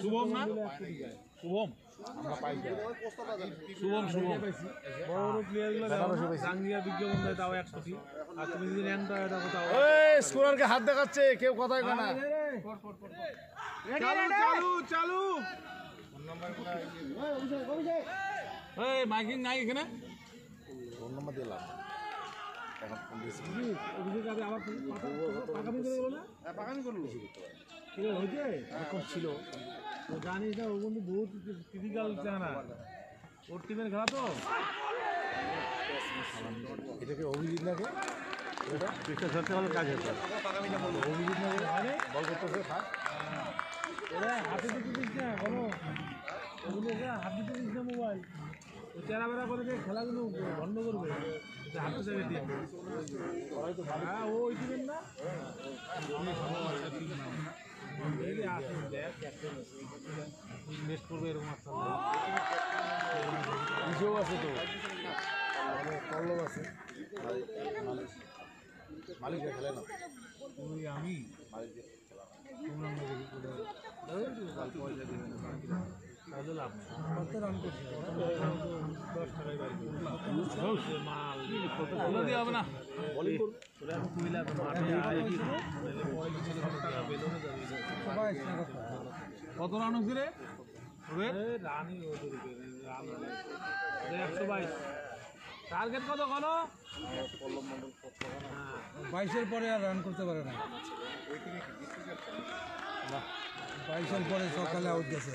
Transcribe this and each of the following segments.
শুভম না শুভম আমরা পাই শুভম শুভম বড় বড় প্লেয়ারগুলো জাঙ্গিয়া বিজ্ঞাপন দেয় তাও 100টি আর তুমি যদি র্যাঙ্কটা এটা কোথাও এই স্কোরারকে হাত দেখাচ্ছে কেউ কথাই কয় না চালু চালু চালু ফোন নাম্বার এই মাইকিং নাই এখানে ফোন নাম্বার দিলাম এখন ফোন দিছি অভিযোগ আবার পাকামি করে গেল না হ্যাঁ পাকামি করলো কি হয়েছে এখন ছিল তো জানিস না ও বন্ধু বহুত ক্রিটিক্যাল চেহারা ওর টিমের খেলা তো এটাকে অভিজিৎ নাকি এটা পিকটা ধরতে হলে কাজ হতো অভিজিৎ নাকি বল করতেছে থাক এরা হাতে দিতে দিস না কোনো ওগুলো হাতে দিতে দিস না মোবাইল ও চেহারা বেড়া করে যে খেলাগুলো বন্ধ করবে হাতে জায়গায় দিয়ে হ্যাঁ ও ওই টিমের না ইনভেস্ট করবে এরকম একটা নিজেও আছে তো কলম আছে মালিকরা খেলে না তুই আমি মালিকদের পয়সা দেবে না তাহলে লাভ নেই কত রান করছে 10 টাকায় বাড়ি মাল দিয়ে হবে না কত রান হচ্ছে রে রানই 122 টার্গেট কত কল 22-এর পরে আর রান করতে পারে না 22-এর পরে সকালে আউট গেছে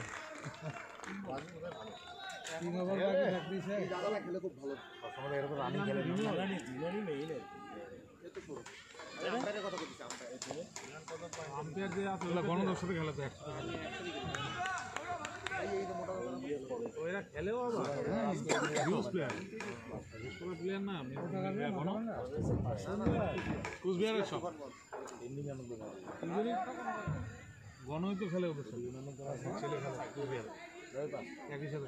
3 ওভার বাকি থাকতেছে দাদা খেলে খুব ভালো সবাই এরকম রানিং খেলে আম্পায়ার যে আছে গণদর্শকে খেলে তো ওরা খেলেও আবার প্লেয়ার না কুচবিহারের সব গণই তো খেলে ওদের ছেলে খেলে কুচবিহার একই সাথে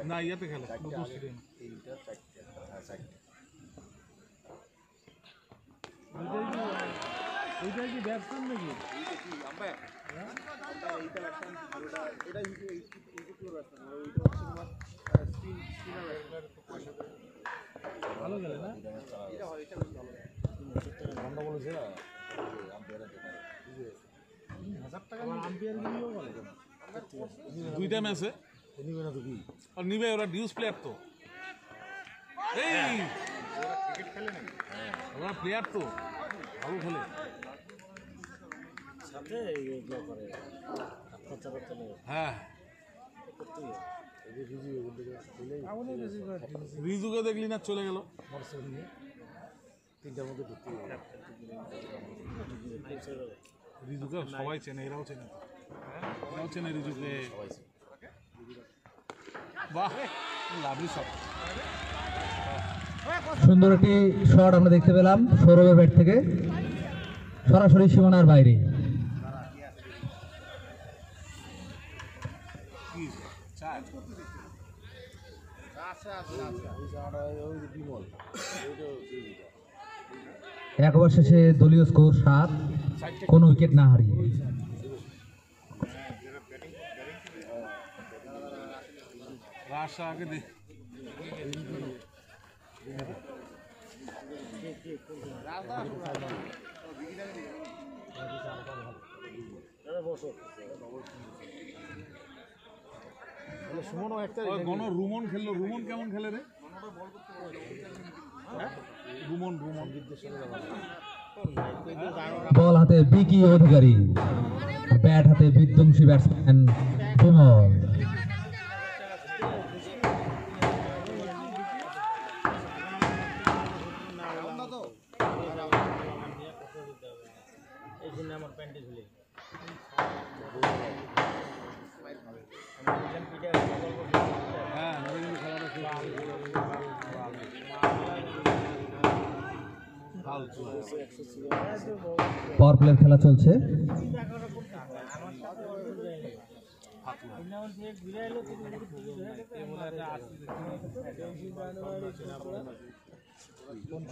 না ইয়াতে খেলে নতুন স্টেডিয়াম এইটাই কি ব্যাটসম্যান নাকি ভালো খেলে না বলেছে না 1000 টাকা আম্পায়ার গিয়েও বলে দুইটা ম্যাচে নিবে না তো কি আর নিবে ওরা ডিউস প্লেয়ার তো এই ওরা ক্রিকেট খেলে নাকি ওরা প্লেয়ার তো ভালো খেলে সাথে এইগুলো করে আত্মচার করতে নেই হ্যাঁ রিজুকে দেখলি না চলে গেল 3টার মধ্যে ঢুকতে রিজুকে সবাই চেনে এরাও চেনে এরাও চেনে রিজুকে বাহ লাভলি শট সুন্দর একটি শট আমরা দেখতে পেলাম সৌরভের ব্যাট থেকে সরাসরি সীমানার বাইরে এক ওভার শেষে দলীয় স্কোর 7 কোনো উইকেট না হারিয়ে আগে রুমন খেললো রুমন কেমন খেলে রে রুমন রুমন বল হাতে বিকি অধিকারী ব্যাট হাতে বিধ্বংসী ব্যাটসম্যান বিমল পাওয়ার প্লের খেলা চলছে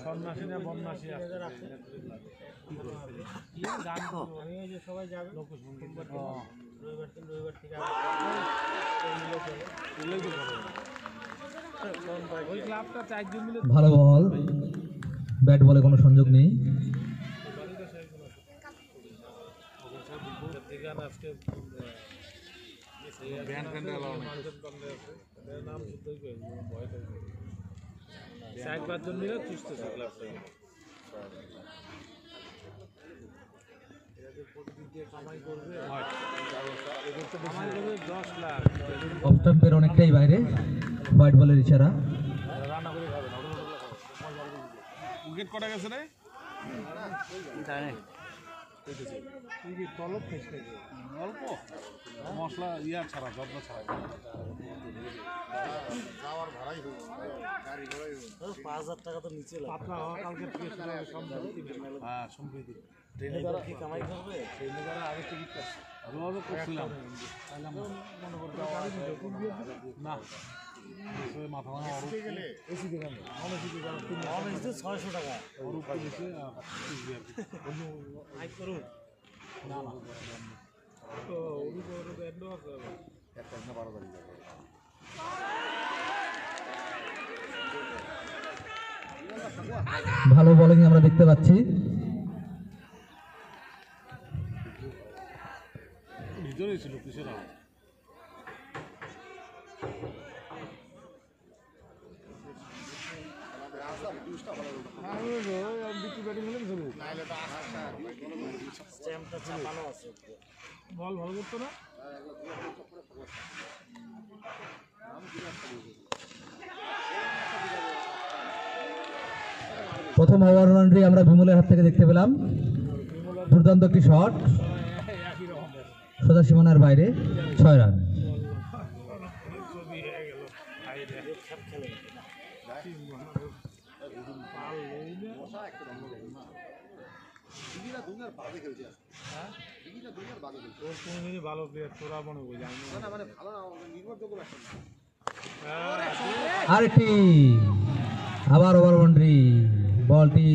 সন্ন্যাসী না বন্যাসী গান আমি ওই যে সবাই যাবে রবিবার থেকে ওই ক্লাবটা 4 জন মিলে ভালো বল, ব্যাট বলে কোনো সংযোগ নেই। আজকে নাম ভয় 4-5 জন মিলে চুষতেছে ক্লাবটা। কামাই করবে 10 লাখ। অফ স্টাম্পের অনেকটাই বাইরে, হোয়াইট বলের ইশারা। রান্না করে খাবে না, উইকেট কটা গেছে রে জানে কি তলব খেয়েছে অল্প মশলা ইয়া ছাড়া যত্ন ছাড়া খাওয়ার ভাড়াই হোক গাড়ি ভাড়াই হোক 5000 টাকা তো নিচে লাগে পাতলা হওয়া কালকে থেকে শুরু হবে সম্প্রীতি। হ্যাঁ সম্প্রীতি ট্রেনে যারা কি কামাই করবে ট্রেনে যারা আগে টিকিট কাটছে যোগাযোগ করছিলাম তাহলে মনে করতে না মাথা ভাঙা গেলে এসি দেখেন অনেক অনেক 600 টাকা ওর উপরে দিছে আই করুন না না তো ওর উপরে এন্ড আছে একটা না 12 তারিখ ভালো বোলিং আমরা দেখতে পাচ্ছি। ভিতরে ছিল কিসের আওয়াজ বল ভালো করতো না। প্রথম ওভার রানটি আমরা বিমলের হাত থেকে দেখতে পেলাম। দুর্দান্ত একটি শট, সোজা সীমানার বাইরে, 6 রান। ভালো প্লেয়ার তোরা মনে করি আরেকটি আবার ওভার বাউন্ডারি। বলটি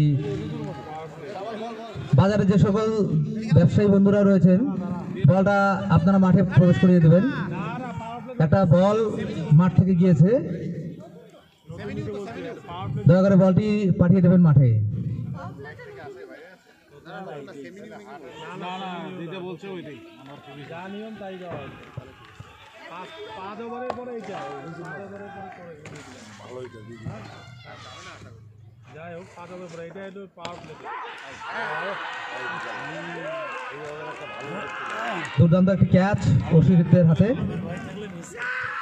বাজারে যে সকল ব্যবসায়ী বন্ধুরা রয়েছেন, বলটা আপনারা মাঠে প্রবেশ করিয়ে দেবেন। একটা বল মাঠ থেকে গিয়েছে, দয়া করে বলটি পাঠিয়ে দেবেন মাঠে। না না যেটা বলছে ওইটাই আমার যা নিয়ম তাই দেওয়া হয়েছে। 5 ওভারের পরে এইটা ভালোই যাই হোক 5 ওভার পরে এটা একটু পাওয়ার প্লে। দুর্দান্ত একটি ক্যাচ অসিতের হাতে,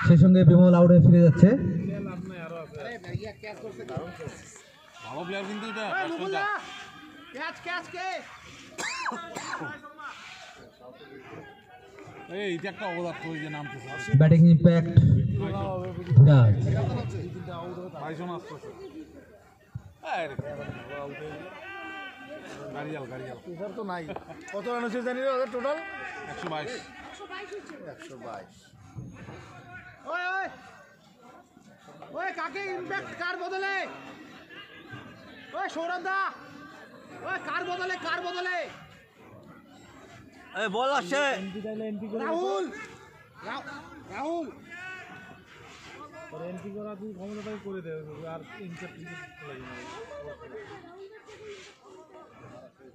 সেই সঙ্গে বিমল আউটে ফিরে যাচ্ছে। ভালো প্লেয়ার কিন্তু এটা এইটা একটা অবদার্থ ওই যে নামতেছে ব্যাটিং ইম্প্যাক্ট বাইশন আসতেছে গাড়িয়াল গাড়িয়াল তো নাই। কত রান হচ্ছে জানি রে ওদের টোটাল 122। ওই ওই ওই কাকে ইমপ্যাক্ট কার বদলে ওই সৌরভ দা ওই কার বদলে এই বল আসছে রাহুল রাহুল এন্ট্রি করা তুই ক্ষমতাটাই করে দে আর ইনসেট লাগে না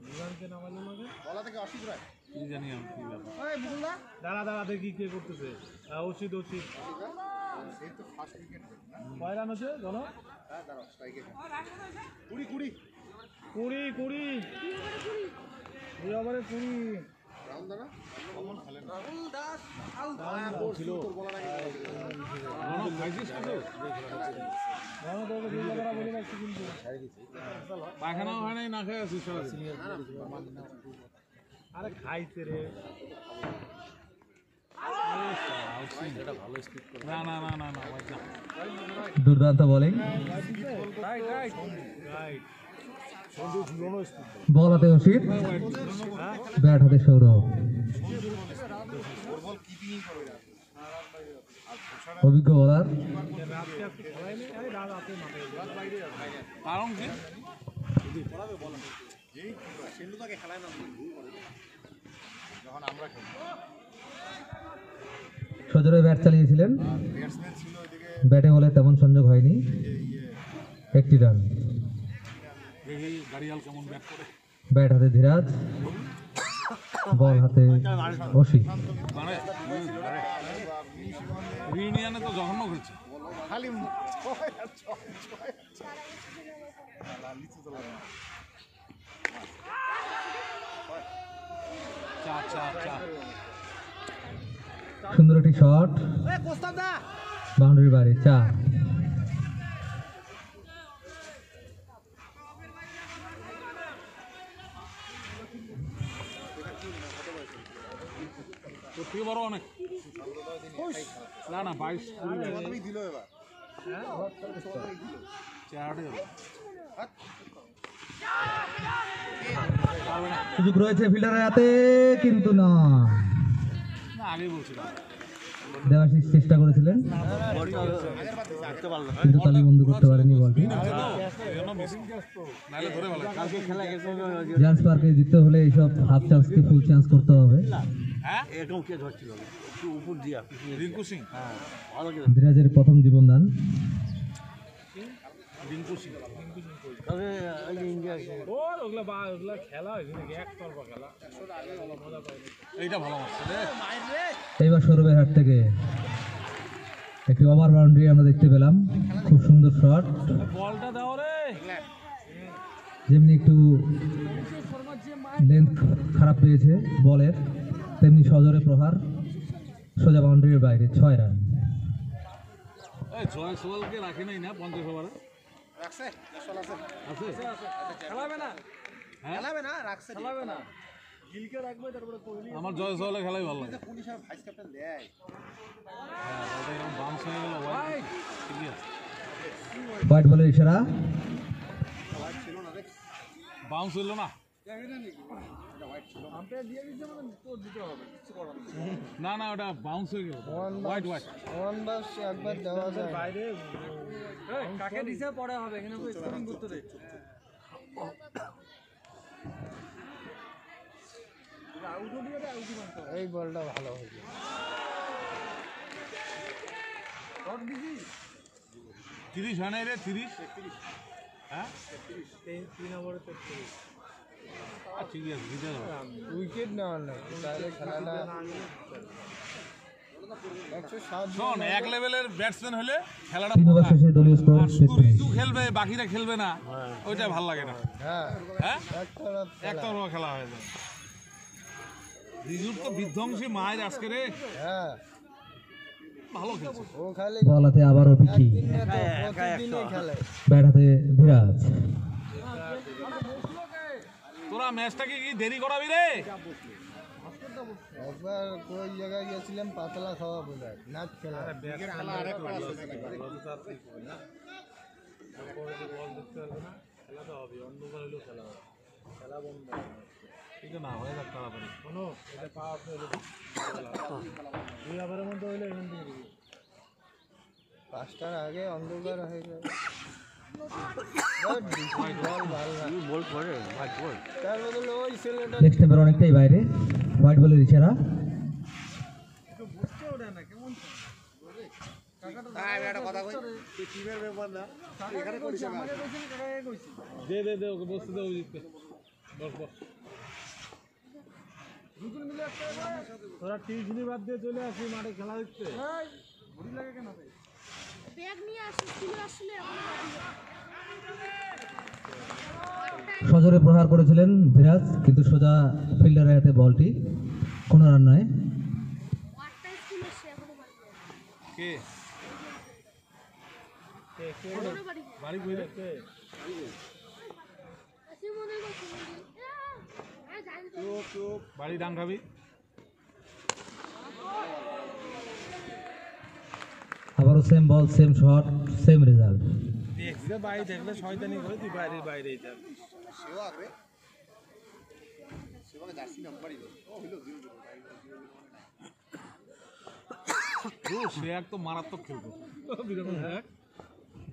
নিজামকে নামালো লাগে বলা থেকে অসিত রায় কি জানি আমি কি ব্যাপার ওই মুকুলদা দাঁড়া দেখি কে করতেছে অসিত এই তো ফার্স্ট উইকেট কয় রান আছে জানো দাঁড়াও স্ট্রাইকে 20 দুই ওভারে 20 রাউন্ড দাঁড়া কমন খেলেন রাহুল দাস ছিল বলা লাগে না খাইছিস কিছু না তো দুই ওভারে বলি না কিন্তু পায়খানা হয় নাই না খাই আছিস সব আরে খাইছে রে না না না না না দুর্দান্ত বোলিং, বল হাতে অসিত, ব্যাট হাতে সৌরভ। অভিজ্ঞ বোলার। কারণ কি সজোরে ব্যাট চালিয়েছিলেন, ব্যাটে বলে তেমন সংযোগ হয়নি, একটি রান। ব্যাট হাতে ধীরাজ, বল হাতে অসি। ইউনিয়নে তো জঘন্য হয়েছে। সুন্দর একটি শট, বাউন্ডারির বাইরে, 4। তোর থেকে বড় অনেক। না না 22 দিল এবার। সুযোগ রয়েছে ফিল্ডারের হাতে, কিন্তু না, আগে বলছিলাম দেবাশিস চেষ্টা করেছিলেন কিন্তু তালি বন্ধ করতে পারেনি বলটি। জান্স পার্কে জিততে হলে এইসব হাফ চান্সকে ফুল চান্স করতে হবে। ধীরাজের প্রথম জীবনদান। এইবার সৌরভের হাট থেকে একটি ওভার বাউন্ডারি আমরা দেখতে পেলাম, খুব সুন্দর শট, যেমনি একটু লেন্থ খারাপ পেয়েছে বলের, তেমনি সজোরে প্রহার, সোজা বাউন্ডারির বাইরে, 6 রান। রাখে নাই না 50 ওভারে আমার জয়সওয়ালে খেলাই ভালো লাগে। হোয়াইট বলের ইশারা, বাউন্স হইল না, না না ওটা বাউন্স হয়ে গেল। হোয়াইট হোয়াইট একবার দেওয়া যায় বাইরে। কাকে দিছে পরে হবে, এখানে স্কোরিং করতে দে। এই বলটা ভালো হয়েছে। 30 হয় নাই রে, 30 হ্যাঁ 3 ওভারে 33। ঠিকই আছে, জিতে যাবে। উইকেট নেওয়ার নাই, তাহলে খেলাটা 107। শোন, এক লেভেলের ব্যাটসম্যান হলে খেলাটা 3 ওভার শেষে দলীয় স্কোর শুধু রিজু খেলবে, বাকিরা খেলবে না, ওইটা ভালো লাগে না। হ্যাঁ, হ্যাঁ একতরফা খেলা হয়ে যায়। রিজুর তো বিধ্বংসী মায়ের আজকে রে, হ্যাঁ ভালো খেলছে। ও খালি বল হাতে আবারও পিকি, প্রতিদিনই খেলে। ব্যাট হাতে ধীরাজ। তোরা ম্যাচটাকে কি দেরি করাবি রে? একবার কোন জায়গায় গেছিলাম, পাতলা খাওয়া বোঝায় নাচ খেলা। না হয়ে যাক তাড়াতাড়ি। দুই ওভারের মধ্যে হইলে এখান থেকে 5টার আগে অন্ধকার হয়ে যায়। বল করে তার বদলে ওই ছেলেটা নেক্সট টাইমের অনেকটাই বাইরে, হোয়াইট বলের ইশারা। দে দে দে, ওকে বসতে দে, ও জিতবে। বস বস। তোরা টিউশনি বাদ দিয়ে চলে আসি মাঠে খেলা দেখতে। ব্যাগ নিয়ে আসি, ছিল আসলে সজোরে প্রহার করেছিলেন ধীরাজ, কিন্তু সোজা ফিল্ডারের হাতে বলটি, কোনো রান নয়। ওয়ারটা স্কুল এসে এখনো বাড়ি কে এখনো বাড়ি বাড়ি কইরে? আসি মনে করছি হ্যাঁ জানি তো বাড়ি ডাং খাবি? আবারও সেম বল, সেম শট, সেম রেজাল্ট। দেখলে বাইরে দেখলে শয়তানি করে তুই বাইরে বাইরেই যাবি। সে এক তো মারাত্মক খেলতো,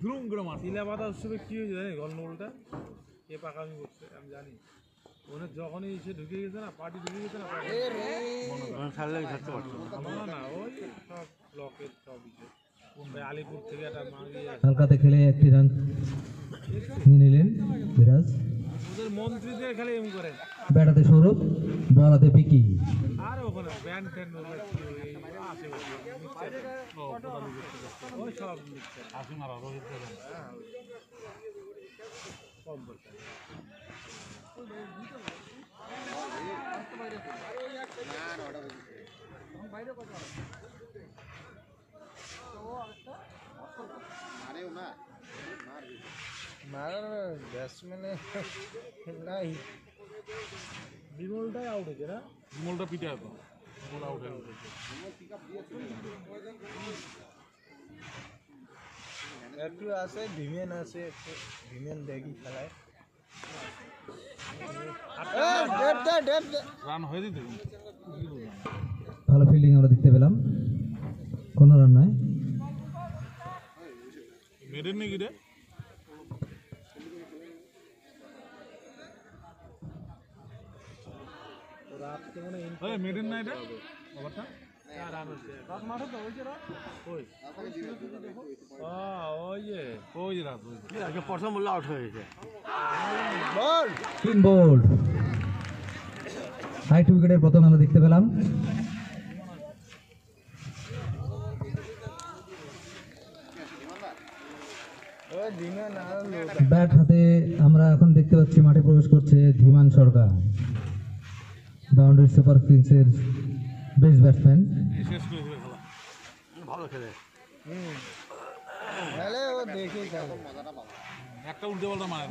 ধুরুম করে মার। তিলা পাতা উৎসবে কি হয়েছে জানি গন্ডগোলটা? কে পাকামি করছে আমি জানি। ও ওনে যখনই এসে ঢুকে গেছে না, পার্টি ঢুকে গেছে না, ছাড়লে ছাড়তে পারছো না না ওই সব ব্লকের সব ইসে ওই আলিপুর থেকে একটা মাগিয়ে হালকাতে খেলে একটি রান নিয়ে নিলেন বিরাজ। ওদের মন্ত্রীদের খালি এম করে ব্যাটাতে সৌরভ, বলাতে পিকি। আর ওখানে ব্যান্ড ট্যান্ড আছে ওই সব নিচ্ছে আসুন আর রোহিত দেবেন। কম বলছে বিমলটাই আউট হয়েছে না বিমলটা পিঠে আছে, বিমল আউট হয়ে গেছে। একটু আছে ভিমেন আছে, একটু ভিমেন দেখি খেলায় রান হয়ে দিতে ভালো ফিল্ডিং আমরা দেখতে পেলাম, কোনো রান নয়। মেডেন নাকি রে? মেডেন নাই রে ওভারটা? মাঠে তো হয়েছে ওই যে রাত প্রথম বললে আউট হয়ে গেছে। তিন বল, হাইট উইকেটের প্রথম আমরা দেখতে পেলাম। ব্যাট হাতে আমরা এখন দেখতে পাচ্ছি মাঠে প্রবেশ করছে ধীমান সরকার, বাউন্ডারি সুপার কিংসের বেস্ট ব্যাটসম্যান। শেষ করে দিবে খেলা। ভালো খেলে একটা উল্টে বলটা মারে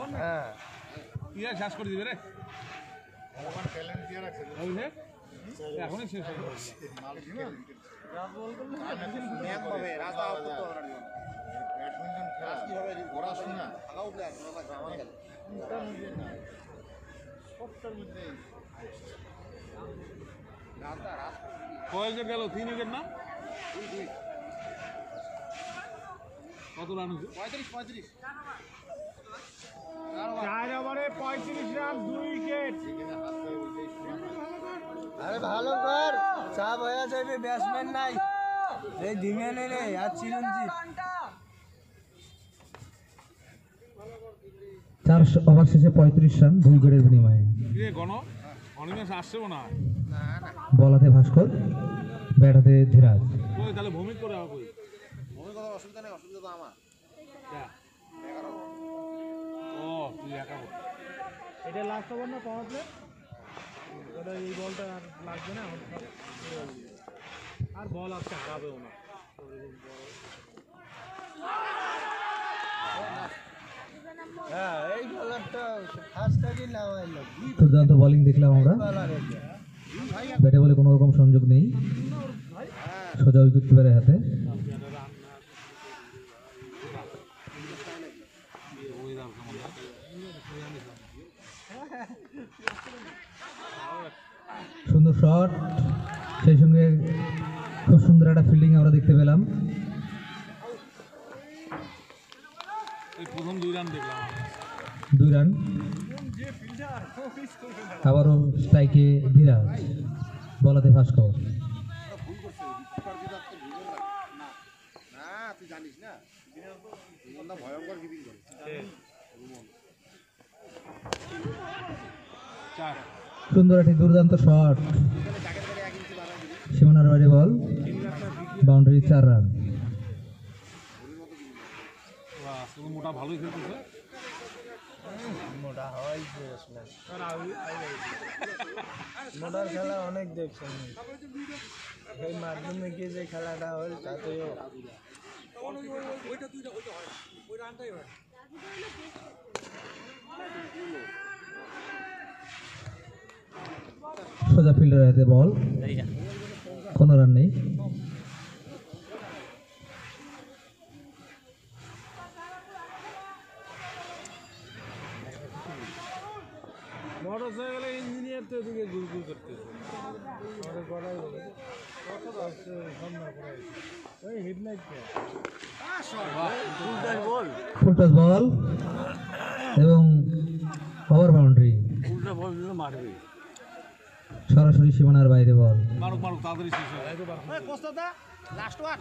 কি আর শেষ করে দিবে রে? এখনই শেষ হয়ে যাবে। কয় উইকেট গেল? 3 উইকেট না? কত রান হয়েছে? 35 4 ওভারে 35 রান 2 উইকেট। আরে ভালো কর, চাপ হয়ে যাবে, ব্যাটসম্যান নাই, এই ধিমে নে আর চিরঞ্জিত। 4 ওভার শেষে 35 রান 2 উইকেটের বিনিময়ে। রে গণ অনিমেষ আসছেও না। বল হাতে ভাস্কর, ব্যাট হাতে ধীরাজ। কই তাহলে ভূমি করে আবার কই? অসুবিধা নেই, অসুবিধা তো আমার। ও তুই একা বল। এটা লাস্ট ওভার না পাওয়ার প্লে? এটা এই বলটা আর লাগবে না, আর বল আজকে হারাবেও না। হ্যাঁ, এই বলারটা ফার্স্ট থেকে নামাইলো, দুর্দান্ত বোলিং দেখলাম আমরা। ব্যাটে বলে কোনো রকম সংযোগ নেই, সোজা উইকেট কিপারের হাতে। সুন্দর শট, সেই সঙ্গে খুব সুন্দর একটা ফিল্ডিং আমরা দেখতে পেলাম। এই প্রথম 2 রান দেখলাম। 2 রান, আবারও স্ট্রাইকে ধীরাজ, বলাতে ভাস্কর। না তুই জানিস না, ভয়ঙ্কর গিভিং করে। 4 সুন্দর একটি দুর্দান্ত শট, সীমানার বাইরে বল, বাউন্ডারি 4 রান। শুধু মোটা ভালোই খেলতেছে। মোটা হওয়াই ব্যাটসম্যান, মোটার খেলা অনেক দেখছেন, এই মাধ্যমিকে যে খেলাটা হল তাতেও সোজা ফিল্ডার হাতে বল, কোনো রান নেই। মোটরসাইকেলে ইঞ্জিনিয়ার তো এদিকে গুলগুল করতেছে, আমাদের করাই ওই হেডলাইট ফুল টাচ বল এবং ওভার বাউন্ডারি। বল দিলে মারবে। সরাসরি সীমানার বাইরে বল। মারুক মারুক তাড়াতাড়ি শেষ হয়। কোস্তাদা লাস্ট ওয়ান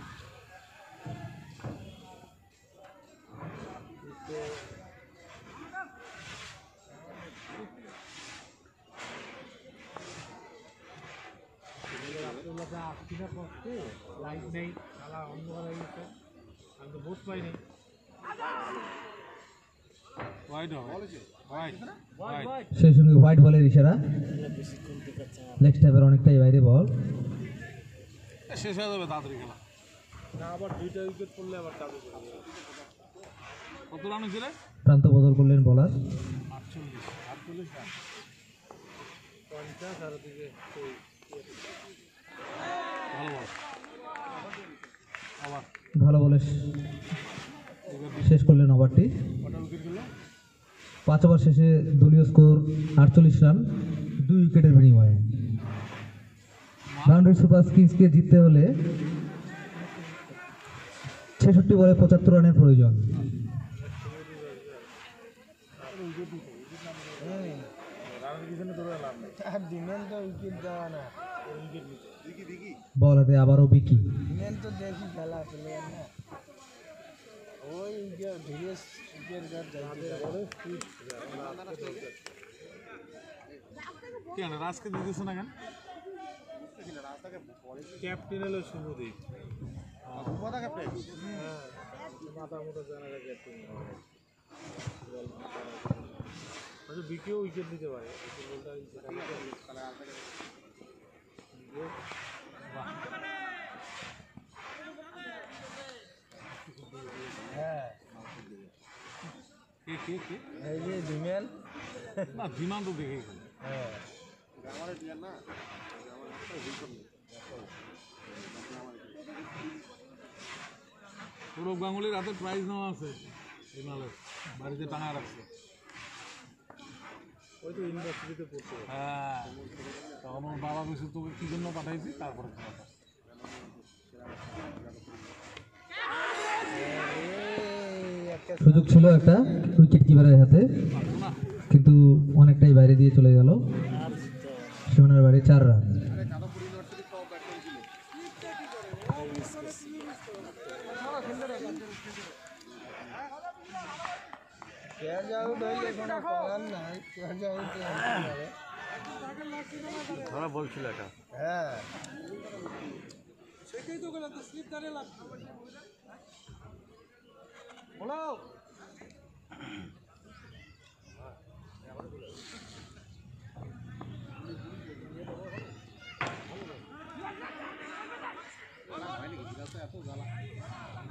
লাইট নেই খেলা অন্ধকার হয়ে গেছে আমি তো বুঝ পাইনি হোয়াইট হবে হোয়াইট হোয়াইট সেই সঙ্গে হোয়াইট বলের ইশারা। লেগ স্ট্যাপের অনেকটাই বাইরে বল। শেষ হয়ে যাবে তাড়াতাড়ি খেলা। না আবার দুইটা উইকেট পড়লে আবার চালু করে দেবে। কত রান হয়েছিল? প্রান্ত বদল করলেন বলার। 48 রান। 50 আর ওদিকে সেই ভালো বল। আবার ভালো বলে শেষ করলেন ওভারটি। কটা উইকেট গেল? 5 ওভার শেষে দলীয় স্কোর 48 রান 2 উইকেটের বিনিময়ে। বাউন্ডারি সুপার কিংসকে জিততে হলে 66 বলে 75 রানের প্রয়োজন। আর ডিমেন তো উইকেট দেওয়া না বল হাতে আবারও বিকি। ডিমেন তো দেখি খেলা প্লেয়ার না ওই উইকেট ধীরে উইকেট কেন রাজকে দিতেছে না কেন? ক্যাপ্টেন হলো শুভদীপ মাথা মোটা জানালা ক্যাপ্টেন আচ্ছা বিকেও উইকেট নিতে পারে হ্যাঁ কে কে কে? এই যে ডিমেন না বিমান তো দেখেই খেলে। হ্যাঁ সৌরভ গাঙ্গুলির হাতে প্রাইজ নেওয়া আছে হিমালয় বাড়িতে টাঙা রাখছে। ওই তো ইউনিভার্সিটিতে পড়ছে হ্যাঁ তখন ওর বাবা বসে তোকে কি জন্য পাঠাইছি তারপরে খেলাটা। সুযোগ ছিল একটা উইকেট কিপারের হাতে, পারতো না। কিন্তু অনেকটাই বাইরে দিয়ে চলে গেল। সীমানার বাইরে 4 রান। ক্যাচ আউট হইলে কোনো করার নাই ক্যাচ আউট ধরা বলছিল এটা। হ্যাঁ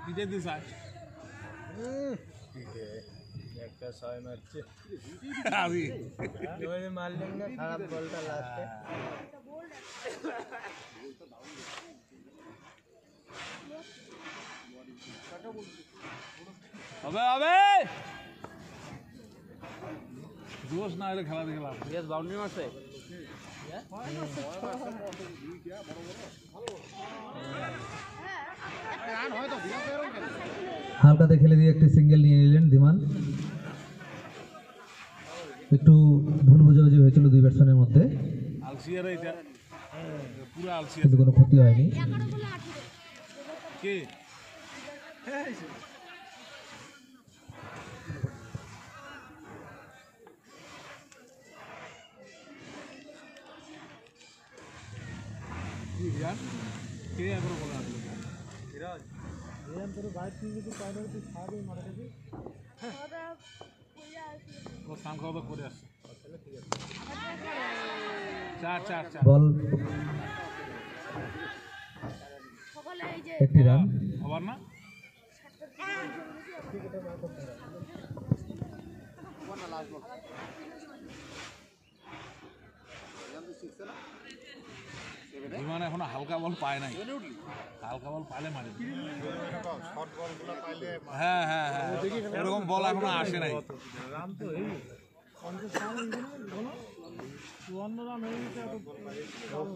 পিঠে দিস আজ একটা 6 মারছে আমি ওই মারলেন না খারাপ বলটা লাস্টে হবে হবে দোষ না হলে খেলা দেখে লাভ নেই। বাউন্ডারি মারছে হালকাতে খেলে দিয়ে একটি সিঙ্গেল নিয়ে নিলেন ধীমান। একটু ভুল বোঝাবুঝি হয়েছিল দুই ব্যাটসম্যানের মধ্যে, আলসিয়ার এটা পুরো আলসিয়ার। কিন্তু কোনো ক্ষতি হয়নি। কে কে একবার বলে আসলো তোর বাইর থেকে যদি পাউডার তুই খাওয়াবে মারাটাকে ও স্নান খাওয়া দাওয়া করে আসছে। 4 বল সকালে এই যে একটি রান। আবার না বিমান এখনো হালকা বল পায় নাই, হালকা বল পাইলে মারি। হ্যাঁ হ্যাঁ হ্যাঁ এরকম বল এখনো আসে নাই। রান তো এই 50 রান হয়েছে না বলো 54 রান হয়ে গেছে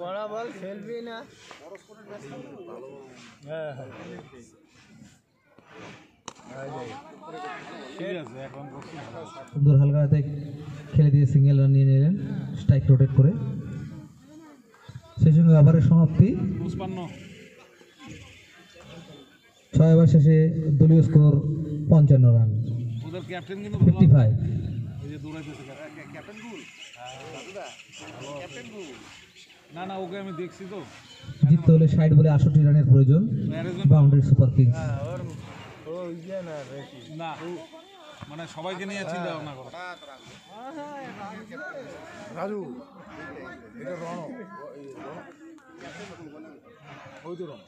বড় বল খেলবি না হ্যাঁ ঠিক আছে এখন করছি সুন্দর হালকা হাতে খেলে দিয়ে সিঙ্গেল রান নিয়ে নিলেন স্ট্রাইক রোটেট করে। সেই সঙ্গে ওভারের সমাপ্তি 55 6 ওভার শেষে দলীয় স্কোর 55 রান ওদের ক্যাপ্টেন কিন্তু ভালো 55। এই যে দৌড়াইতেছে ক্যাপ্টেন গুল ক্যাপ্টেন গুল না না ওকে আমি দেখছি তো জিততে হলে 60 বলে 68 রানের প্রয়োজন বাউন্ডারি সুপার কিংস। না মানে সবাইকে নিয়ে চিন্তা ভাবনা করো রাজু এটা রণ ওই তো রণ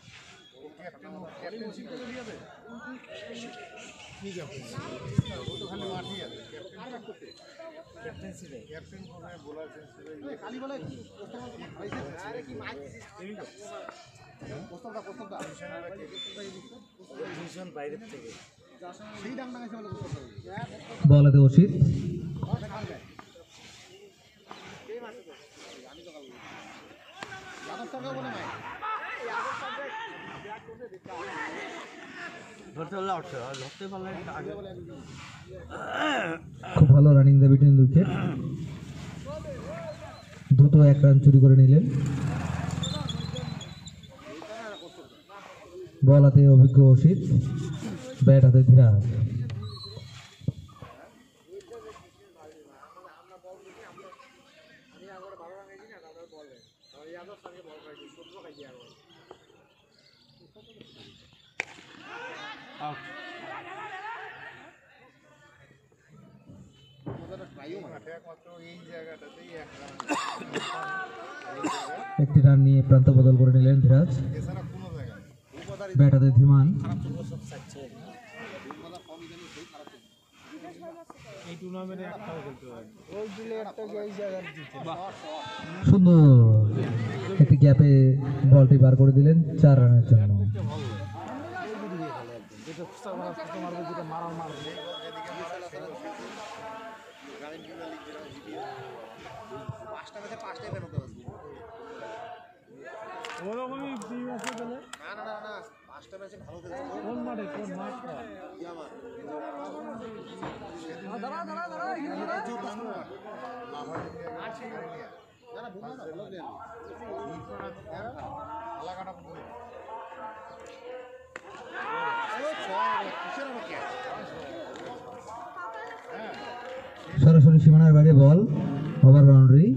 বল হাতে অসিত খুব ভালো রানিং দ্য বিটুইন উইকেট। দ্রুত 1 রান চুরি করে নিলেন। বল হাতে অভিজ্ঞ অসিত, ব্যাট হাতে ধীরাজ। আউট একটি রান নিয়ে প্রান্ত বদল করে নিলেন ধীরাজ। ব্যাট হাতে ধীমান। এই টুর্নামেন্টে একটাও খেলতে পারে ওই দিলে একটা এই জায়গার জিতে সুন্দর একটি গ্যাপে বলটি বার করে দিলেন 4 রানের জন্য। ওরকমই টিম আছে তাহলে কোন মাঠে কোন মাঠটা সরাসরি সীমানার বাইরে বল, ওভার বাউন্ডারি।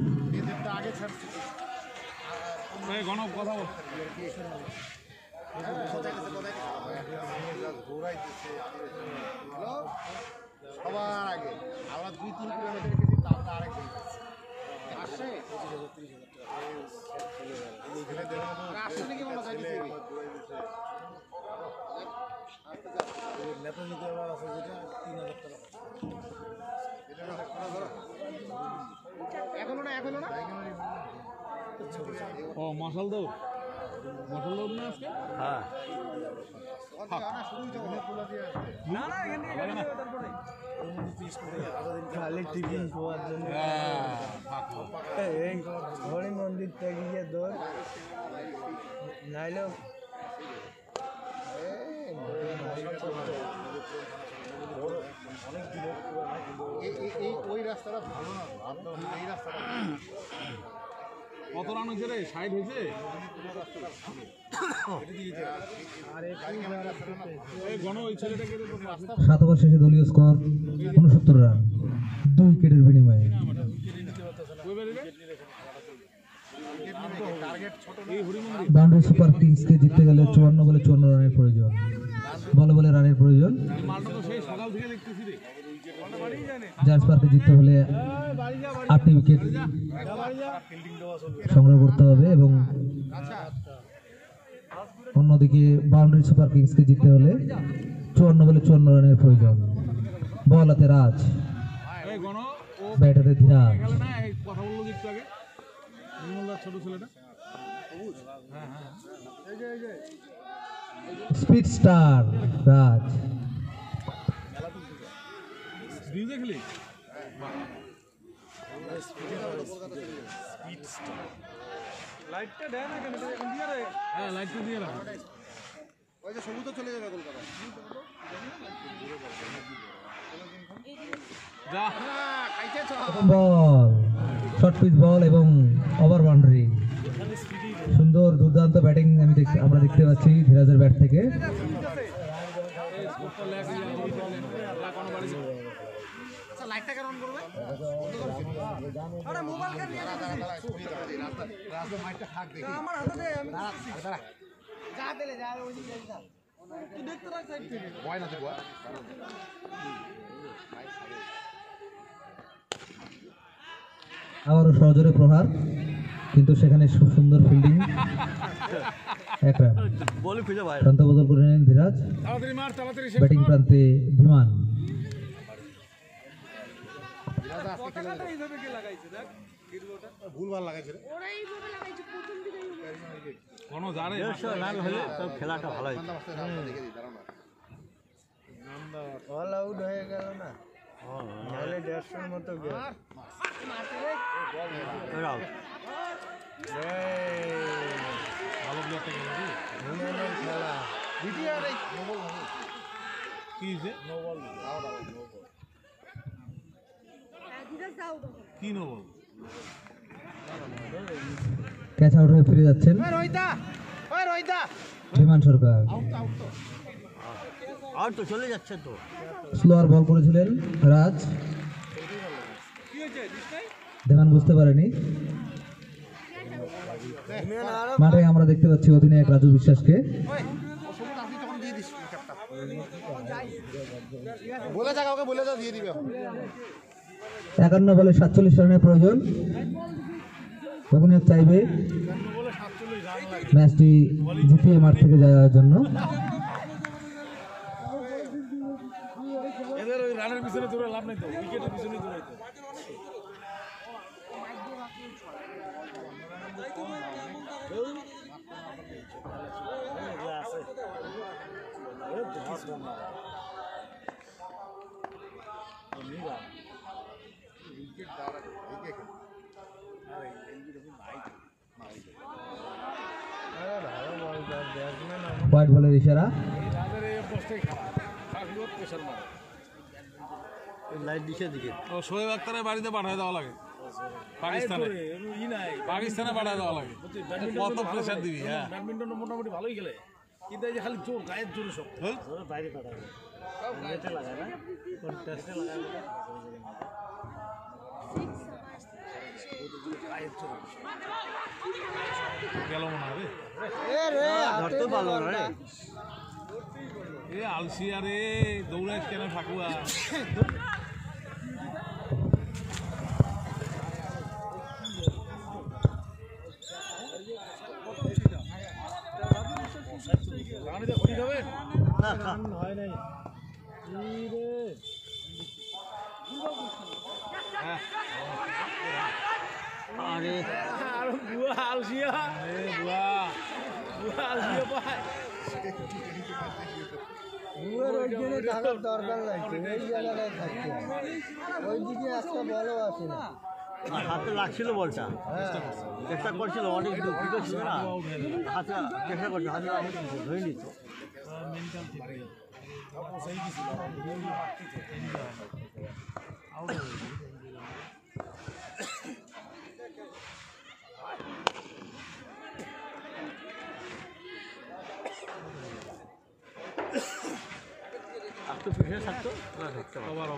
গণব কথা বল সবার আগে আমরা 2-3 কিলোমিটার গেছি, তারপরে আরেকজন আসছে এখনো না ও মশাল দৌড় না আজকে হ্যাঁ খালি টিফিন খাওয়ার জন্য এই হরি মন্দির থেকে গিয়ে দৌড় নাইলেও ওই রাস্তাটা ভালো না, আপনার এই রাস্তাটা কত রান হয়েছে রে? 60 হয়েছে। এই গণ ওই ছেলেটাকে 7 ওভার শেষে দলীয় স্কোর 69 রান 2 উইকেটের বিনিময়ে। বাউন্ডারি সুপার কিংসকে জিততে গেলে 54 বলে 54 রানের প্রয়োজন। বলে বলে রানের প্রয়োজন। মালটা তো সেই সকাল থেকে দেখতেছি রে। জাজ পার্কে জিততে হলে 8টি উইকেট সংগ্রহ করতে হবে এবং অন্যদিকে বাউন্ডারি সুপার কিংসকে জিততে হলে 54 বলে 54 রানের প্রয়োজন। বল হাতে রাজ, এই গণ ও ব্যাট হাতে ধীরাজ। খেলে না, এই কথা বললো একটু আগে নির্মলদার ছোট ছেলেটা। স্পিড স্টার রাজ। ডিউজে খেলি লাইটটা দেয় না কেন এখন দিয়ে রে হ্যাঁ লাইটটা দিয়ে রাখ। যা বল, শর্ট পিচ বল এবং ওভার বাউন্ডারি। সুন্দর দুর্দান্ত ব্যাটিং আমরা দেখতে পাচ্ছি ধীরাজের ব্যাট থেকে। আবারও সজোরে প্রহার, কিন্তু সেখানে সুন্দর ফিল্ডিং। এক রান। প্রান্ত বদল করে নেন ধীরাজ। তাড়াতাড়ি মার, তাড়াতাড়ি শেষ ব্যাটিং কর। প্রান্তে ধীমান। ভুলভাল লাগাইছে রে। ওরা এইভাবে লাগাইছে প্রথম দিকেই কোনো জানে খেলাটা ভালো অল আউট হয়ে গেল না, নাহলে 150-র মতো গেল। ভালো প্লেয়ারটা গেল কি? ধীমানের খেলা কি হয়েছে? ধীরে যাও কি নো বল? ক্যাচ আউট হয়ে ফিরে যাচ্ছেন ধীমান সরকার। আউট তো চলে যাচ্ছে তো। স্লোয়ার বল করেছিলেন রাজ, ধীমান বুঝতে পারেনি। মাঠে আমরা দেখতে পাচ্ছি অধিনায়ক রাজু বিশ্বাসকে। বলে যা, কাউকে বলে যা, দিয়ে দিবে। 51 বলে 47 রানের প্রয়োজন। অধিনায়ক চাইবে ম্যাচটি জিতিয়ে মাঠ থেকে যাওয়ার জন্য। এদের ওই রানের পিছনে দৌড়ে লাভ নেই তো, উইকেটের পিছনে দৌড়াইতে। হোয়াইট বলের ইশারা। তাদের এই অভ্যাসটাই খারাপ, কাকুর প্রেশার মারে। লাইট দিছে দিকে ও শোয়েব আক্তারের বাড়িতে পাঠায় দেওয়া লাগে পাকিস্তানে, পাকিস্তানে পাঠায় দেওয়া লাগে। কত প্রেশার দিবি? হ্যাঁ, ব্যাডমিন্টন মোটামুটি ভালোই খেলে, কিন্তু এই যে খালি জোর, গায়ের জোরে সব হ্যাঁ? বাইরে পাঠাবে, নেটে লাগায় না, টেস্টে লাগায় না, গায়ের জোরে গেল মনে হবে। ধরতে পারলো না রে। এ আলসিয়া রে, দৌড়াইস কেন ফাকুয়া? হয় নাই হ্যাঁ, আরে আর বুয়া আলসিয়া, এ বুয়া বুয়া আলসিয়া পায়। বুয়ের ওইখানে থাকার দরকার নাই, এই জায়গাটায় থাকতে হবে। ওইদিকে একটা বলও আসে না। হাতে লাগছিল বলটা, চেষ্টা করছিল, অনেক দুঃখিত ছিল না, হাতে চেষ্টা করছে, হাতে ধরে নিচ্ছে। আবার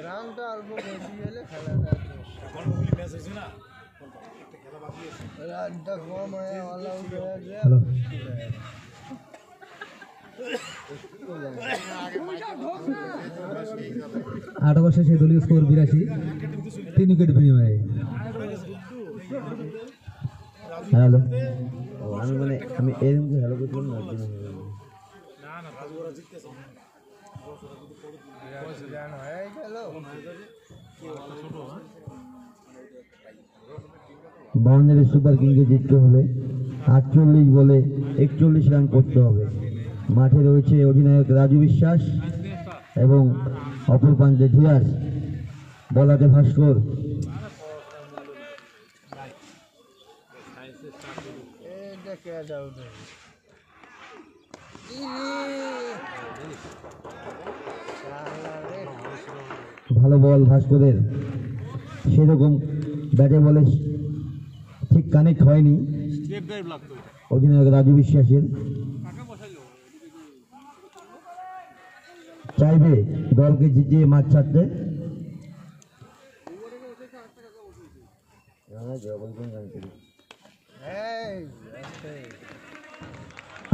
রানটা অল্প বেশি হলে খেলাটা ম্যাচ হয়েছে না, রানটা কম হয়ে অল আউট হয়ে যায়। হ্যালো, আট ওভার শেষে দলীয় স্কোর 82, 3 উইকেট বিনিময়ে। হ্যালো, আমি মানে আমি এরকম যে হ্যালো করছিলাম না, হয়ে গেল। বাউন্ডারি সুপার কিংকে জিততে হলে 48 বলে 41 রান করতে হবে। মাঠে রয়েছে অধিনায়ক রাজু বিশ্বাস এবং অপর প্রান্তে ধীরাজ, বলাতে ভাস্কর। এটা ক্যাচ আউট ভালো বল ভাস্করের, সেরকম ব্যাটে বলে ঠিক কানেক্ট হয়নি স্টেপ ড্রাইভ লাগতো অধিনায়ক রাজু বিশ্বাসের। চাইবে দলকে জিতিয়ে মাঠ ছাড়তে।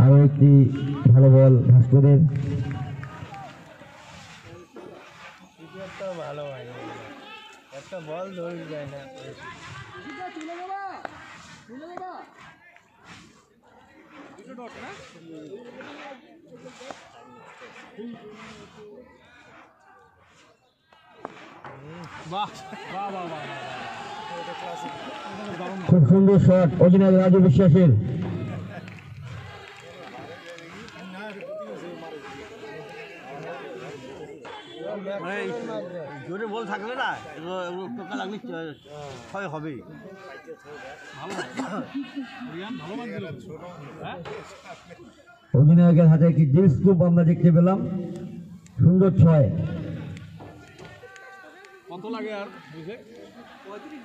আরো একটি ভালো বল ভাস্করের। ক্রিকেটটাও ভালো হয়, একটা বল ধরে যায় না। বাহ বাহ বাহ বাহ খুব সুন্দর শট অধিনায়ক রাজু বিশ্বাসের। মানে জোরে বল থাকলে না এগুলো টোকা লাগলে ক্ষয় হবেই। অধিনায়কের হাতে একটি জিল স্কুপ আমরা দেখতে পেলাম। সুন্দর ছয়। কত লাগে আর বুঝে 35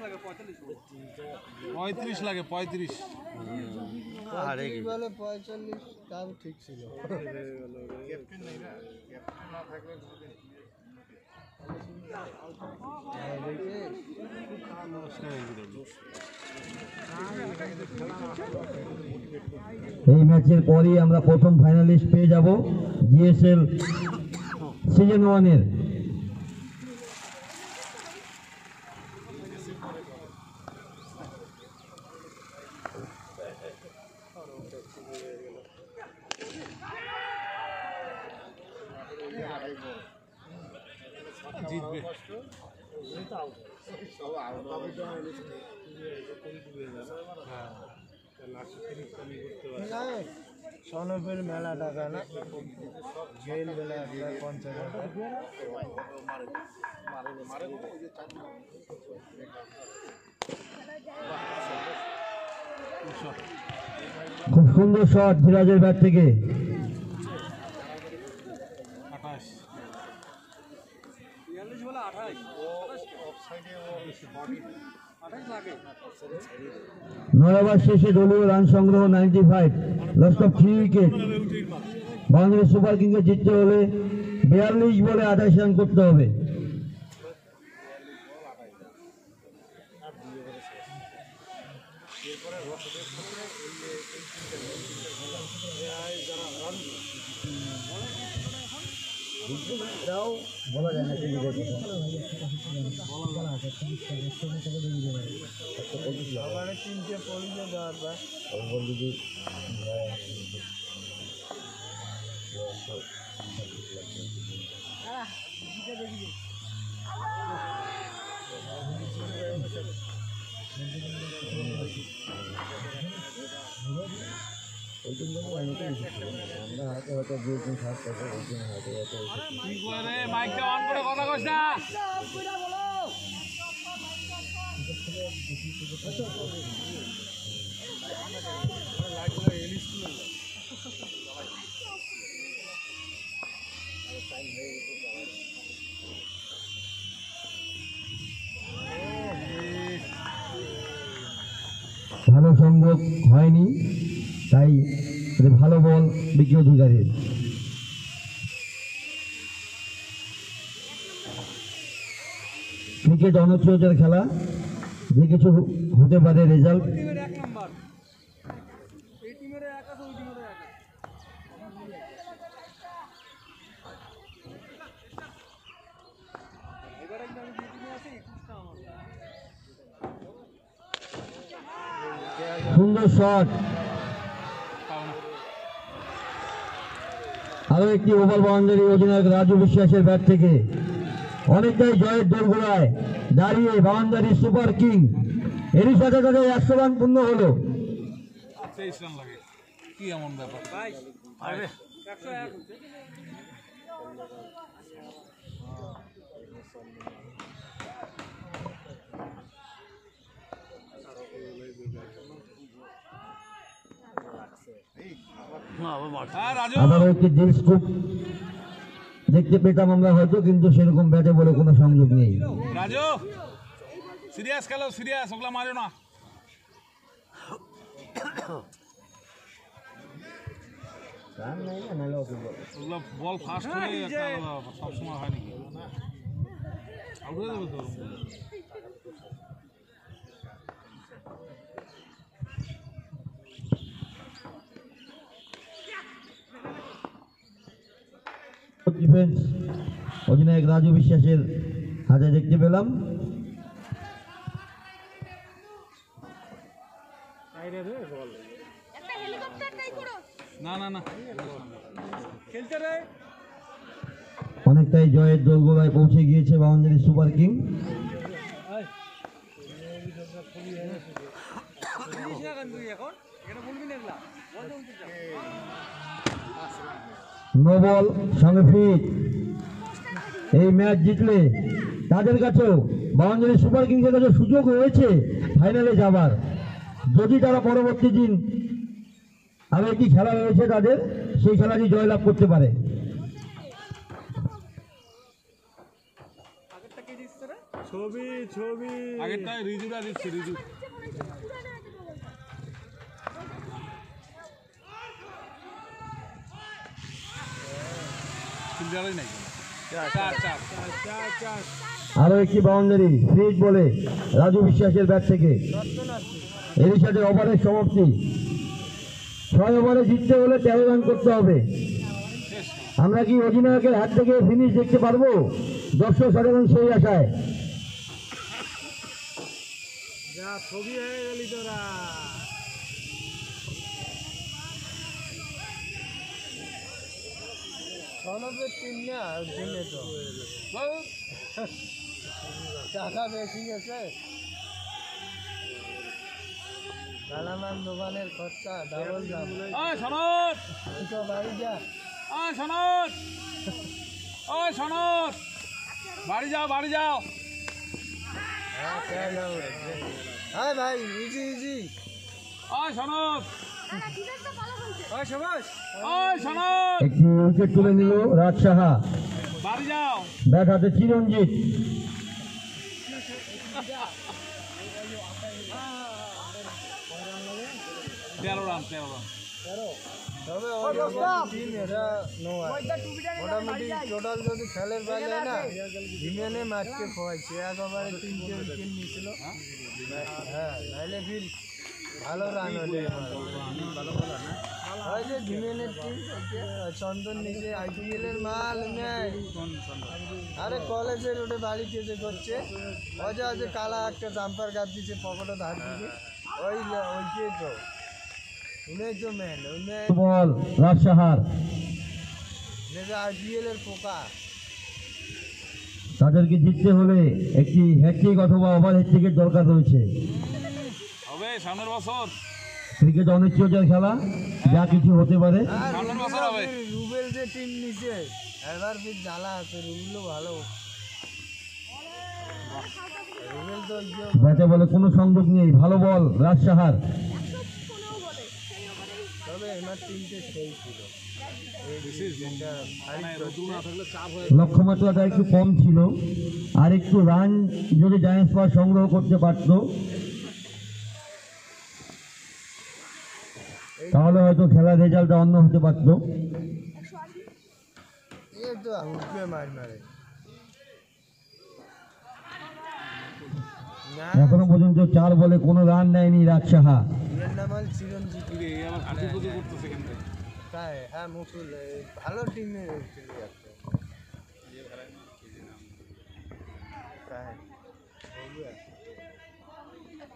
লাগে 35। আরে বলে 45 তাও ঠিক ছিল। এই ম্যাচের পরই আমরা প্রথম ফাইনালিস্ট পেয়ে যাব জিএসএল সিজন 1 এর। জিতবে সনপের মেলা টাকা না গেল বেলা 50,000। খুব সুন্দর শট ধীরাজের ব্যাট থেকে। 28 9 ওভার শেষে দলীয় রান সংগ্রহ 95, loss of 3 wicket. Bangladesh super কিংকে জিততে হলে 42 বলে 28 রান করতে হবে। বলা যায় না সবারে 3টে পড়িয়ে দেওয়ার পর কি করে মাইকটা অন করে কথা কইছ না? ভালো সংযোগ হয়নি, তাই ভালো বল বিকি অধিকারীর। ক্রিকেট অনৈতিকতার খেলা, যে কিছু হতে পারে রেজাল্ট। সুন্দর শট, আরো একটি ওভার বাউন্ডারি অধিনায়ক রাজু বিশ্বাসের ব্যাট থেকে। অনেকটাই জয়ের দোরগোড়ায় দাঁড়িয়ে বাউন্ডারি সুপার কিং। এরই সাথে সাথে 100 রান পূর্ণ হলো। 23 রান লাগে, কি এমন ব্যাপার? আরে হ্যাঁ রাজু আবারও একটি জিল স্কুপ দেখতে পেতাম আমরা হয়তো, কিন্তু সেরকম ব্যাটে বলে কোনো সংযোগ নেই। রাজু সিরিয়াস খেলো, সিরিয়াস, ওগুলা মারো না। ওগুলো বল ফাস্ট হলে একটা সবসময় হয় নাকি আউট হয়ে যাবে তো। ডিফেন্স অধিনায়ক রাজু বিশ্বাসের হাতে দেখতে পেলাম। একটা হেলিকপ্টার ট্রাই করো। না না না খেলতে রে অনেকটাই জয়ের দোরগোড়ায় পৌঁছে গিয়েছে boundary super king. No ball সঙ্গে ফিট। এই ম্যাচ জিতলে তাদের কাছেও বাউন্ডারি সুপার কিংসের কাছে সুযোগ রয়েছে ফাইনালে যাবার। যদি তারা পরবর্তী দিন আরো একটি খেলা রয়েছে তাদের, সেই খেলাটি জয়লাভ করতে পারে। ছবি ছবি আগেরটায় রিজুরা দিচ্ছে, রিজু ফিল্ডারই নাই। চার চার চার চার আরো একটি বাউন্ডারি ফ্রিজ বলে রাজু বিশ্বাসের ব্যাট থেকে। এরই সাথে ওভারের সমাপ্তি। 6 ওভারে জিততে হলে 13 রান করতে হবে। আমরা কি অধিনায়কের হাত থেকে ফিনিশ দেখতে পারবো? দর্শক সাধারণ সেই আশায়। যা ছবি হয়ে গেলি তোরা। সনবের টিম না দিনে তো টাকা বেশি গেছে। কালামান দোকানের খরচা ডাবল ডাবল। ওই সনদ, তো বাড়ি যা। ওই সনদ, ওই সনদ, বাড়ি যাও, বাড়ি যাও। হ্যাঁ খেয়ে যাবো। হ্যাঁ ভাই ইজি ইজি। ওই সনদ, দাদা ডিফেন্সটা ভালো খেলছে। ওই সবাস ওই সনদ, একটি উইকেট তুলে নিল রাজ সাহা। বাড়ি যাও। ব্যাট হাতে চিরঞ্জিত। তেরো রান, 13 রান। তবে টিম এটা মোটামুটি টোটাল যদি খেলের বেলায় না হিমেনে মাঠকে খোয়াইছে। একেবারে 3টে উইকেট নিয়েছিল। হ্যাঁ নাইলে ফির ভালো রান হলে ওই যে হিমেনের টিম চন্দন নিচে IPL এর মাল নেয়। আরে কলেজের ওটা বাড়িতে যে করছে ওই যে কালা একটা জাম্পার গাছ দিচ্ছে পকেটে ধার দিচ্ছে ওইকে তো উনি তো ম্যান উনি বল রাজ সাহার। IPL এর পোকা। তাদেরকে জিততে হলে একটি হ্যাট্রিক অথবা ওভার হ্যাট্রিকের দরকার রয়েছে। হবে সামনের বছর, ক্রিকেট অনিশ্চয়তার খেলা, যা কিছু হতে পারে। আর সামনের বছর হবে। রুবেল যে টিম নিছে এবার ফির জ্বালা আছে। রুবেলও ভালো। রুবেল তো ব্যাটে বলে কোনো সংযোগ নেই। ভালো বল রাজ সাহার। 115 বলে সেই ওভারেই তবে এনার টিমটা সেই ছিল। মানে রোদু না থাকলে চাপ হয়ে লক্ষ্যমাত্রাটা একটু কম ছিল, আর একটু রান যদি জায়ান্টস পাওয়ার সংগ্রহ করতে পারত তাহলে হয়তো খেলার রেজাল্টটা অন্য হতে পারত। 180। এ তো হুকমে মার মারে না। এখনো পর্যন্ত 4 বলে কোনো রান নেয়নি রাজ সাহা। এর নাম হল চিরঞ্জিত। আবার কাজু কুজু করতেছে কেন রে? তাই হ্যাঁ মুকুল ভালো টিমে চলে যাচ্ছে। তাই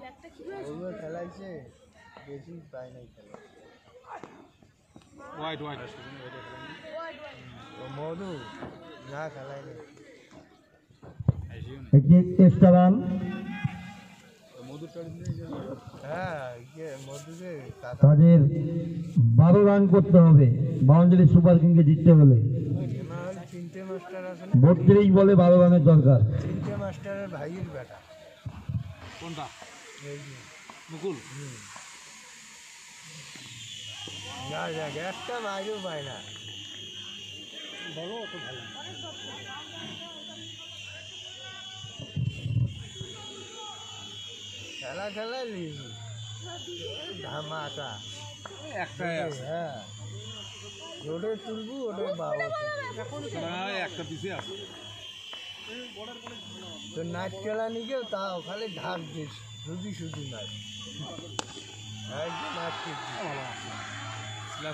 ব্যাটটা কি হয়েছে? ওগুলো খেলাইছে বেশি পায় নাই খেলা। হোয়াইট হোয়াইট ও মধু না খেলাই নেই। একটি এক্সট্রা রান। হ্যাঁ মধুকে তাদের 12 রান করতে হবে বাউন্ডারি সুপার কিংকে জিততে হলে। এমা হল 3টে মাস্টার আছে না। 32 বলে 12 রানের দরকার। 3টে মাস্টারের ভাইয়ের বেটা কোনটা? এই যে মুকুল না দেখ একটা বাইরেও পায় না বড় অত ভালো না। খেলা খেলা লিখি ধামাকা একটাই আছে হ্যাঁ ওটাই তুলবো ওটাই বাবু একটা পিসে আছে তো নাচ খেলা নিকেও তাও খালি ঢাক দিস শুধু শুধু নাচ একদম নাচ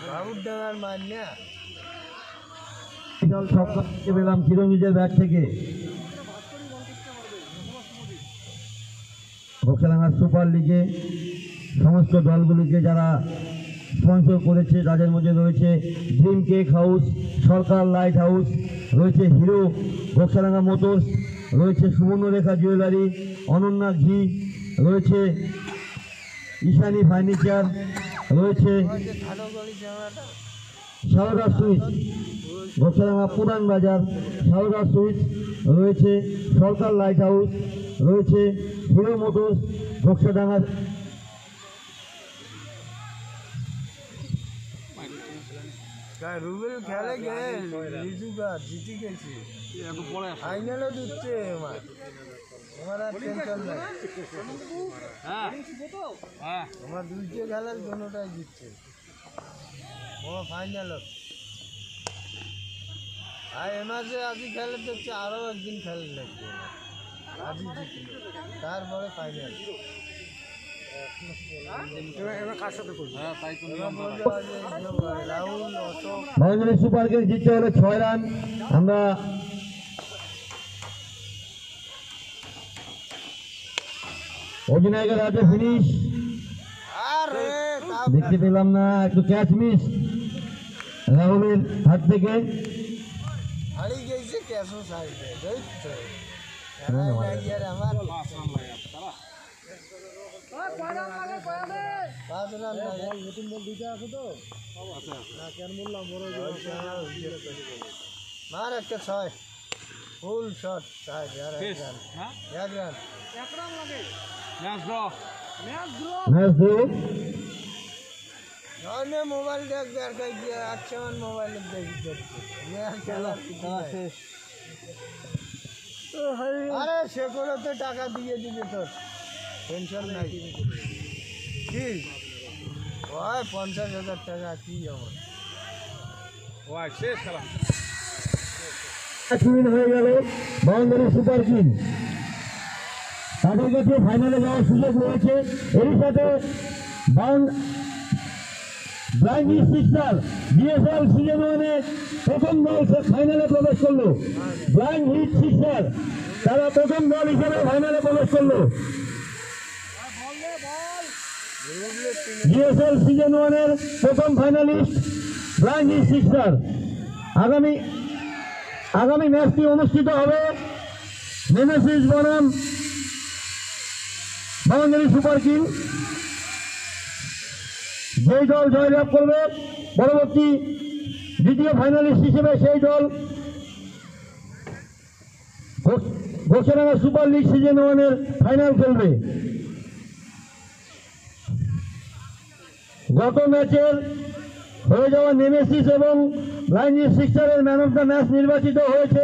বাবুর ডাঙার মান না দল শব্দ পেলাম চিরঞ্জিতের ব্যাট থেকে বক্সাডাঙ্গা সুপার লিগে সমস্ত দলগুলিকে যারা স্পন্সর করেছে তাদের মধ্যে রয়েছে ড্রিম কেক হাউস, সরকার লাইট হাউস, রয়েছে হিরো বক্সাডাঙ্গা মোটরস, রয়েছে সুবর্ণরেখা জুয়েলারি, অনন্যা ঘি, রয়েছে ঈশানী ফার্নিচার, রয়েছে ধানো গলি জামাটা সারদা সুইচ, বক্সাডাঙ্গা পুরান বাজার সারদা সুইচ, রয়েছে সরকার লাইট হাউস, রয়েছে হিরো মোটরস বক্সাডাঙ্গা। রুবেল খেলে গেল রিজুকা জিতে গেছে এত পরে আসে ফাইনালও দিচ্ছে আমার আমার আর টেনশন নাই হ্যাঁ হ্যাঁ আমার দুইটে খেলার দুটোটাই জিতছে ও ফাইনালও আর এমাসে আজই খেলে দেখছে আরও একদিন খেলে লাগবে আজই জিতল তারপরে ফাইনাল এবার কার সাথে করবো? হ্যাঁ তাই তো এবার বলতে পারবে Rahul Ashok boundary super kings জিততে হলে 6 রান। আমরা অধিনায়কের হাতে ফিনিশ আরে তাও দেখতে পেলাম না, একটু ক্যাচ মিস রাহুলের হাত থেকে। হারিয়ে গেছে ক্যাশও সাইডে দেখছো আমার পাঁচ রান লাগে আছে তারা 5 রান লাগে নতুন বল দুইটা আছে তো না কেন বললাম বড় মার একটা 6 ফুল শট সাইড আর শেষ 1 রান হ্যাঁ 1 রান এক রান লাগে match draw match draw match draw. অনে মোবাইল দেখ দরকার দিয়ে আচ্ছা মোবাইল দেখি দেখছি ম্যাচ খেলা শেষ আরে সে করে তো টাকা দিয়ে দিবে তোর টেনশন নাই কি ওই 50,000 টাকা কি আমার ওয়াই শেষ খেলা 1 মিনিট হয়ে গেল। বাউন্ডারি সুপার কিং তাদের কাছে ফাইনালে যাওয়ার সুযোগ রয়েছে। এরই সাথে ব্লাইন্ড সিস্টার বিএসএল সিজন 1-এ প্রথম দল ফাইনালে প্রবেশ করলো। ব্লাইন্ড হিট সিস্টার তারা প্রথম দল হিসেবে ফাইনালে প্রবেশ করলো। বিএসএল সিজন 1-এর প্রথম ফাইনালিস্ট ব্লাইন্ড হিট সিস্টার। আগামী ম্যাচটি অনুষ্ঠিত হবে নেমেসিস বনাম বাউন্ডারি সুপার কিং। যেই দল জয়লাভ করবে পরবর্তী দ্বিতীয় ফাইনালিস্ট হিসেবে সেই দল বক্সাডাঙ্গা সুপার লিগ সিজন 1-এর ফাইনাল খেলবে। গত ম্যাচের হয়ে যাওয়া নেমেসিস এবং ব্লাইন্ড সিস্টারের ম্যান অফ দ্য ম্যাচ নির্বাচিত হয়েছে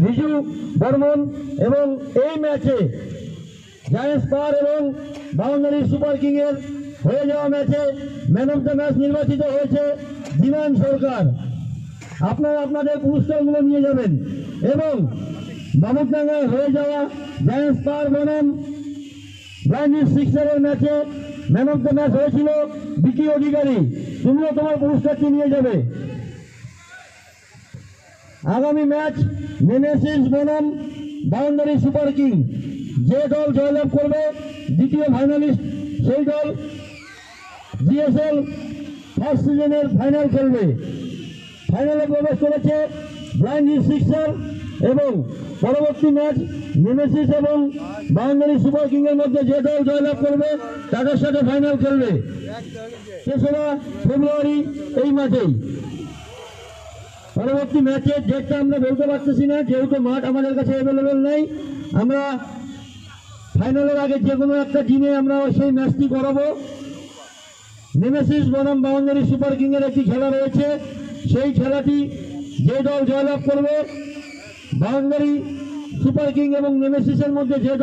রিজু বর্মন এবং এই ম্যাচে জায়েন্টস পাওয়ার এবং বাউন্ডারি সুপার কিংয়ের হয়ে যাওয়া ম্যাচে ম্যান অফ দ্য ম্যাচ নির্বাচিত হয়েছে জিনান সরকার। আপনারা আপনাদের পুরস্কারগুলো নিয়ে যাবেন এবং বামুরডাঙ্গায় হয়ে যাওয়া জায়েন্টস পাওয়ার বনাম ব্লাইন্ড সিস্টারের ম্যাচে ম্যান অফ দ্য ম্যাচ হয়েছিল বিকি অধিকারী। তুমিও তোমার পুরস্কারটি নিয়ে যাবে। আগামী ম্যাচ নেমেসিস বনাম বাউন্ডারি সুপার কিং। যে দল জয়লাভ করবে দ্বিতীয় ফাইনালিস্ট সেই দল জিএসএল ফার্স্ট সিজনের ফাইনাল খেলবে। ফাইনালে প্রবেশ করেছে ব্লাইন্ড সিক্সার এবং পরবর্তী ম্যাচ নেমেসিস এবং বাউন্ডারি সুপার কিং এর মধ্যে যে দল জয়লাভ করবে তাদের সাথে ফাইনাল খেলবে 3রা ফেব্রুয়ারি এই মাঠেই। পরবর্তী ম্যাচের ডেটটা আমরা বলতে পারতেছি না যেহেতু মাঠ আমাদের কাছে অ্যাভেলেবেল নেই। আমরা ফাইনালের আগে যে কোনো একটা দিনে আমরা সেই ম্যাচটি করাবো। নেমেসিস বনাম বাউন্ডারি সুপার কিংয়ের একটি খেলা রয়েছে। সেই খেলাটি যে দল জয়লাভ করবে, বাউন্ডারি সুপার কিং এবং নেমেসিসের মধ্যে যে